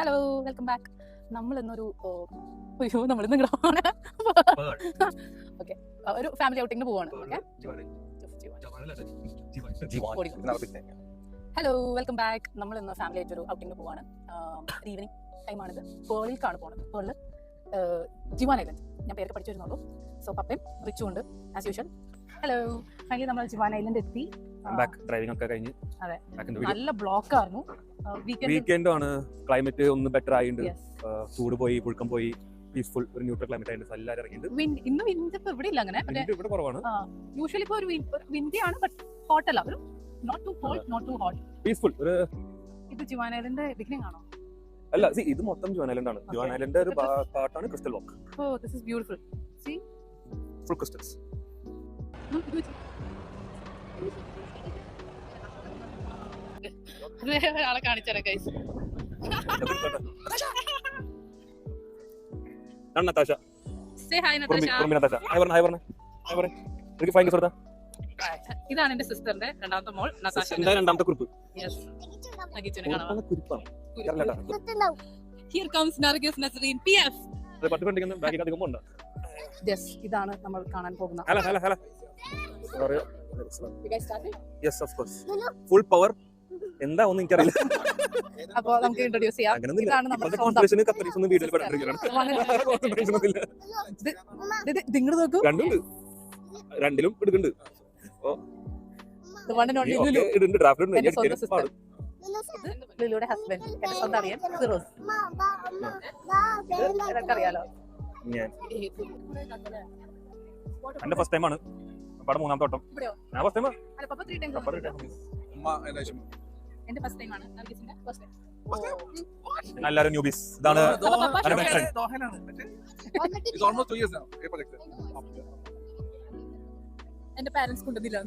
Hello, welcome back. നമ്മളിന്നൊരു നമ്മളിന്ന് ഇങ്ങോട്ടാണ് okay, ഒരു ഫാമിലി ഔട്ടിങ്ങിന് പോവാണ്. Hello, welcome back. നമ്മളിന്ന് ഫാമിലി ആയിട്ടൊരു ഔട്ടിങ്ങിന് പോവാണ്. ഈവനിങ് ടൈമാണിത്. പേളിലേക്കാണ് പോകുന്നത്. പേളിൽ ജിവാൻ ഐലൻഡ്. ഞാൻ പേരൊക്കെ പഠിച്ചു വരുന്നുള്ളൂ. സോ പപ്പയും റിച്ചും ഉണ്ട് ആസ് യൂഷ്വൽ. ഹലോ, ഫൈനലി നമ്മൾ ജിവാൻ ഐലൻഡ് എത്തി. ഡ്രൈവിംഗ് ഒക്കെ കഴിഞ്ഞ് അതെ, നല്ല ബ്ലോക്ക് ആയിരുന്നു. വീക്കെൻഡ് ആണ്. ക്ലൈമറ്റ് ഒന്ന് ബെറ്റർ ആയിട്ടുണ്ട്. ചൂട് പോയി, പുഴുക്കം പോയി, പീസ്ഫുൾ ഒരു ന്യൂട്രൽ ക്ലൈമറ്റ് ആയിട്ട് എല്ലാവരും ഇറങ്ങിയിട്ടുണ്ട്. ഇന്ന് വിൻഡ് ഇപ്പൊ ഇവിടെ ഇല്ല. അങ്ങനെ ഇവിടെ കുറവാണ്. യൂഷ്വലി ഇപ്പൊ ഒരു വിൻഡി ആണ്, ബട്ട് ഹോട്ട് അല്ല. ഒരു not too cold, not too hot, peaceful. ഒരു ഇത് ജിവാൻ ഐലൻഡ് ബിഗിനിങ് ആണോ? അല്ല, ഇത് മൊത്തം ജിവാൻ ഐലൻഡ് ആണ്. ജിവാൻ ഐലൻഡ് ഒരു പാർട്ടാണ് crystal walk. Oh, this is beautiful. See, full crystals. ആളെ കാണിച്ചാലോ guys. Natasha, say hi Natasha. ഇതാണ് എന്റെ സിസ്റ്ററിന്റെ രണ്ടാമത്തെ മോൾ നതാഷ. രണ്ടാമത്തെ കുറിപ്പ്. Here comes Nargis Nazreen PF. Yes, ഇതാണ് നമ്മൾ കാണാൻ പോകുന്ന. ഫുൾ പവർ എന്താ ഒന്നും എനിക്കറിയില്ല. അപ്പൊ നമുക്ക് ഇൻട്രൊഡ്യൂസ് ചെയ്യാം. ഇതാണ് നമ്മുടെ രണ്ടിലും എടുക്കുന്നുണ്ട്. ലുലുയുടെ ഹസ്ബൻഡ്, എന്റെ സ്വന്തം അറിയാൻ സിറോസ്. അറിയാലോ, എന്റെ ഫസ്റ്റ് ടൈമാണ്. പടം മൂന്നാമത്തെ വട്ടം. ഞാൻ ഫസ്റ്റ് ടൈമാണ്. എന്റെ ഫസ്റ്റ് ടൈമാണ്. നർഗീസിന്റെ ഫസ്റ്റ് ടൈം. എല്ലാവരും ന്യൂബീസ്. ഇതാണ് എന്റെ പാരന്റ്സ് കൊണ്ടുവന്നില്ല.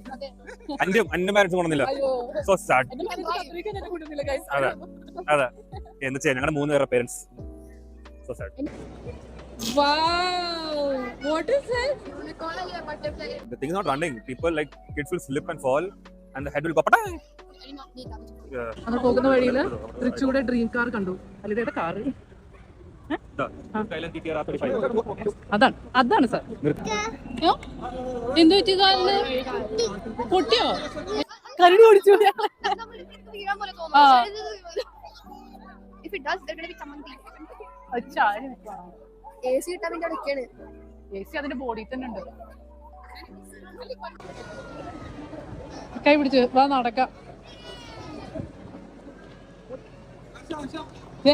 എന്റെ പാരന്റ്സ് കൊണ്ടുവന്നില്ല. So sad. അതെ, എന്ന് ചെയ്യാൻ ഞങ്ങളുടെ 3 പേരുടെ parents. So sad. Wow, what is it? The thing is not running. People like kids will slip and fall and the head will go pata. നമ്മൾ പോകുന്ന വഴിയിൽ റിച്ചുയുടെ ഡ്രീം കാർ കണ്ടു. അല്ലിയുടെ കാർ അതാണ് സാർ. എന്ത് പറ്റി? കാലിന് പൊട്ടിയോ? കരടി ഓടിച്ചു. AC അതിന്റെ ബോഡി തന്നെ ഉണ്ട്. കൈ പിടിച്ച് വാ നടക്കാം.